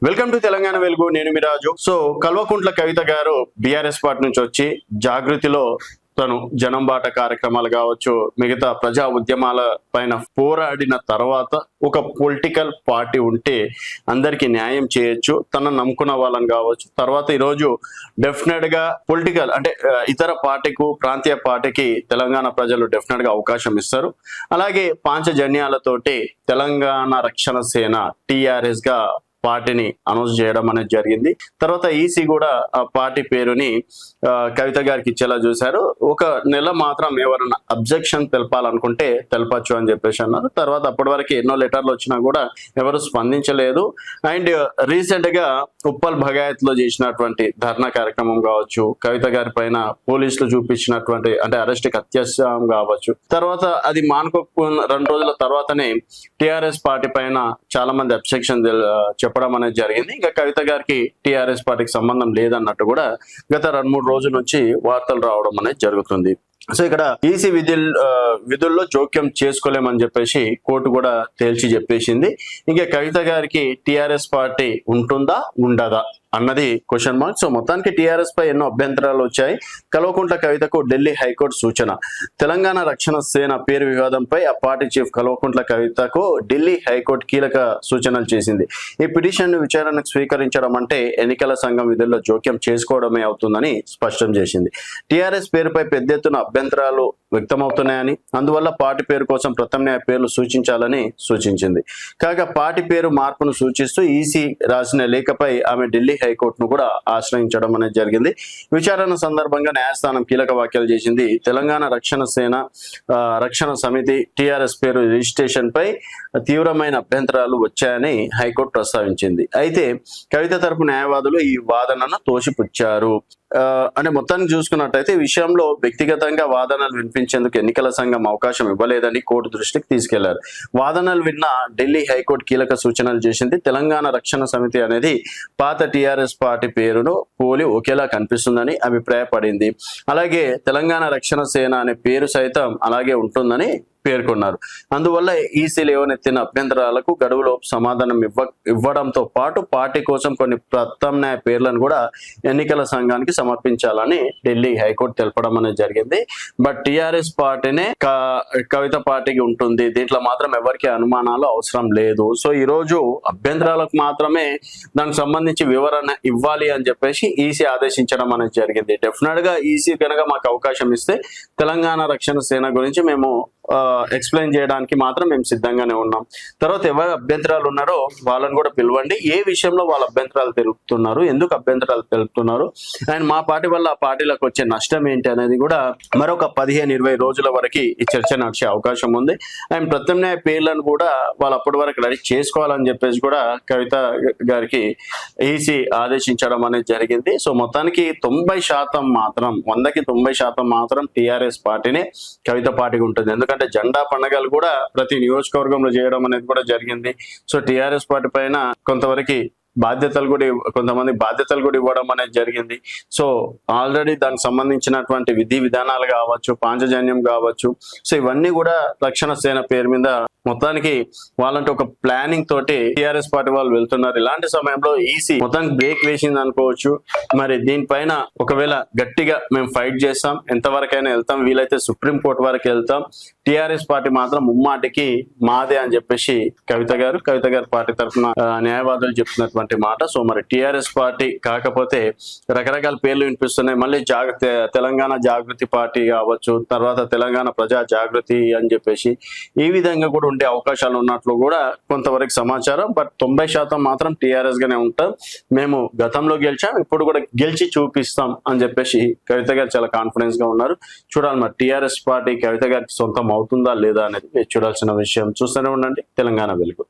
Welcome to Telangana వెలుగు. నేను మీ రాజు. So Kalvakuntla Kavitha గారు బీఆర్ఎస్ పార్టీ నుంచి వచ్చి జాగృతిలో తను జనం బాట కార్యక్రమాలు కావచ్చు, మిగతా ప్రజా ఉద్యమాల పైన పోరాడిన తర్వాత ఒక పొలిటికల్ పార్టీ ఉంటే అందరికి న్యాయం చేయొచ్చు, తనను నమ్ముకున్న వాళ్ళని కావచ్చు. తర్వాత ఈరోజు డెఫినెట్ గా పొలిటికల్ అంటే ఇతర పార్టీకు, ప్రాంతీయ పార్టీకి తెలంగాణ ప్రజలు డెఫినెట్ గా అవకాశం ఇస్తారు. అలాగే పాంచజన్యాలతోటి తెలంగాణ రక్షణ సేన టిఆర్ఎస్ గా పార్టీని అనౌన్స్ చేయడం అనేది జరిగింది. తర్వాత ఈసీ కూడా ఆ పార్టీ పేరుని కవిత గారికి ఇచ్చేలా చూశారు. ఒక నెల మాత్రం ఎవరన్నా అబ్జెక్షన్ తెలపాలనుకుంటే తెలపచ్చు అని చెప్పేసి అన్నారు. తర్వాత అప్పటి వరకు ఎన్నో లెటర్లు వచ్చినా కూడా ఎవరు స్పందించలేదు. అండ్ రీసెంట్ గా ఉప్పల్ భగాయత్ లో చేసినటువంటి ధర్నా కార్యక్రమం కావచ్చు, కవిత గారి పైన పోలీసులు చూపించినటువంటి అంటే అరెస్ట్కి అత్యాచారం కావచ్చు, తర్వాత అది మానుకోకున్న 2 రోజుల తర్వాతనే టిఆర్ఎస్ పార్టీ పైన చాలా మంది అబ్జెక్షన్ చెప్పడం అనేది జరిగింది. ఇంకా కవిత గారికి టిఆర్ఎస్ పార్టీకి సంబంధం లేదన్నట్టు కూడా గత 2-3 రోజుల నుంచి వార్తలు రావడం అనేది జరుగుతుంది. సో ఇక్కడ ఈసీ విధుల్లో జోక్యం చేసుకోలేమని చెప్పేసి కోర్టు కూడా తేల్చి చెప్పేసింది. ఇంకా కవిత గారికి టిఆర్ఎస్ పార్టీ ఉంటుందా ఉండదా అన్నది క్వశ్చన్ మార్క్. సో మొత్తానికి టిఆర్ఎస్ పై ఎన్నో అభ్యంతరాలు వచ్చాయి. కల్వకుంట్ల కవితకు ఢిల్లీ హైకోర్టు సూచన. తెలంగాణ రక్షణ సేన పేరు వివాదంపై ఆ పార్టీ చీఫ్ కల్వకుంట్ల కవితకు ఢిల్లీ హైకోర్టు కీలక సూచనలు చేసింది. ఈ పిటిషన్ విచారణకు స్వీకరించడం అంటే ఎన్నికల సంఘం విధుల్లో జోక్యం చేసుకోవడమే అవుతుందని స్పష్టం చేసింది. టిఆర్ఎస్ పేరుపై పెద్ద ఎత్తున అభ్యంతరాలు వ్యక్తమవుతున్నాయని, అందువల్ల పార్టీ పేరు కోసం ప్రత్యామ్నాయ పేర్లు సూచించాలని సూచించింది. కాగా పార్టీ పేరు మార్పును సూచిస్తూ ఈసీ రాసిన లేఖపై ఆమె ఢిల్లీ హైకోర్టును కూడా ఆశ్రయించడం అనేది జరిగింది. విచారణ సందర్భంగా న్యాయస్థానం కీలక వ్యాఖ్యలు చేసింది. తెలంగాణ రక్షణ సేన రక్షణ సమితి టిఆర్ఎస్ పేరు రిజిస్ట్రేషన్ పై తీవ్రమైన అభ్యంతరాలు వచ్చాయని హైకోర్టు ప్రస్తావించింది. అయితే కవిత తరపు న్యాయవాదులు ఈ వాదనను తోసిపుచ్చారు. అంటే మొత్తానికి చూసుకున్నట్టయితే ఈ విషయంలో వ్యక్తిగతంగా వాదనలు వినిపించేందుకు ఎన్నికల సంఘం అవకాశం ఇవ్వలేదని కోర్టు దృష్టికి తీసుకెళ్లారు. వాదనలు విన్న ఢిల్లీ హైకోర్టు కీలక సూచనలు చేసింది. తెలంగాణ రక్షణ సమితి అనేది పాత టిఆర్ఎస్ పార్టీ పేరును పోలి ఒకేలా కనిపిస్తుందని అభిప్రాయపడింది. అలాగే తెలంగాణ రక్షణ సేన అనే పేరు సైతం అలాగే ఉంటుందని పేర్కొన్నారు. అందువల్ల ఈసీ లేవనెత్తిన అభ్యంతరాలకు గడువులోపు సమాధానం ఇవ్వడంతో పాటు పార్టీ కోసం కొన్ని ప్రత్యామ్నాయ పేర్లను కూడా ఎన్నికల సంఘానికి సమర్పించాలని ఢిల్లీ హైకోర్టు తెలపడం అనేది జరిగింది. బట్ టిఆర్ఎస్ పార్టీనే కవిత పార్టీకి ఉంటుంది, దీంట్లో మాత్రం ఎవరికి అనుమానాలు అవసరం లేదు. సో ఈ రోజు అభ్యంతరాలకు మాత్రమే దానికి సంబంధించి వివరణ ఇవ్వాలి అని చెప్పేసి ఈసీ ఆదేశించడం అనేది జరిగింది. డెఫినెట్ గా ఈసీ కనుక మాకు అవకాశం ఇస్తే తెలంగాణ రక్షణ సేన గురించి మేము ఎక్స్ప్లెయిన్ చేయడానికి మాత్రం మేము సిద్ధంగానే ఉన్నాం. తర్వాత ఎవరు అభ్యంతరాలు ఉన్నారో వాళ్ళని కూడా పిలవండి, ఏ విషయంలో వాళ్ళ అభ్యంతరాలు తెలుపుతున్నారు, ఎందుకు అభ్యంతరాలు తెలుపుతున్నారు, అండ్ మా పార్టీ వల్ల ఆ పార్టీలకు వచ్చే నష్టం ఏంటి అనేది కూడా మరొక 15-20 రోజుల వరకు ఈ చర్చ నడిచే అవకాశం ఉంది. అండ్ ప్రత్యామ్నాయ పేర్లను కూడా వాళ్ళు అప్పటి వరకు రెడీ చేసుకోవాలని చెప్పేసి కూడా కవిత గారికి ఈసీ ఆదేశించడం అనేది జరిగింది. సో మొత్తానికి 90% మాత్రం 100కి 90% మాత్రం టిఆర్ఎస్ పార్టీనే కవిత పార్టీకి ఉంటుంది. ఎందుకంటే జెండా పండుగలు కూడా ప్రతి నియోజకవర్గంలో చేయడం అనేది కూడా జరిగింది. సో టిఆర్ఎస్ పార్టీ పైన కొంతవరకు కొంతమంది బాధ్యతలు కూడా ఇవ్వడం అనేది జరిగింది. సో ఆల్రెడీ దానికి సంబంధించినటువంటి విధి విధానాలు కావచ్చు, పాంచజన్యం కావచ్చు, సో ఇవన్నీ కూడా రక్షణ సేన పేరు మీద మొత్తానికి వాళ్ళంటే ఒక ప్లానింగ్ తోటి టిఆర్ఎస్ పార్టీ వాళ్ళు వెళ్తున్నారు. ఇలాంటి సమయంలో ఈసీ మొత్తానికి బ్రేక్ వేసింది అనుకోవచ్చు. మరి దీనిపైన ఒకవేళ గట్టిగా మేము ఫైట్ చేస్తాం, ఎంతవరకైనా వెళ్తాం, వీలైతే సుప్రీంకోర్టు వరకు వెళ్తాం, టిఆర్ఎస్ పార్టీ మాత్రం ముమ్మాటికి మాదే అని చెప్పేసి కవిత గారు పార్టీ తరఫున న్యాయవాదులు చెప్తున్నటువంటి మాట. సో మరి టిఆర్ఎస్ పార్టీ కాకపోతే రకరకాల పేర్లు వినిపిస్తున్నాయి. మళ్ళీ తెలంగాణ జాగృతి పార్టీ కావచ్చు, తర్వాత తెలంగాణ ప్రజా జాగృతి అని చెప్పేసి ఈ విధంగా కూడా ఉండే అవకాశాలు ఉన్నట్లు కూడా కొంతవరకు సమాచారం. బట్ 90% మాత్రం టిఆర్ఎస్ గానే ఉంటాం, మేము గతంలో గెలిచాం, ఇప్పుడు కూడా గెలిచి చూపిస్తాం అని చెప్పేసి కవిత గారు చాలా కాన్ఫిడెన్స్ గా ఉన్నారు. చూడాలి మరి టిఆర్ఎస్ పార్టీ కవిత గారికి సొంతం అవుతుందా లేదా అనేది చూడాల్సిన విషయం. చూస్తూనే ఉండండి తెలంగాణ వెలుగు.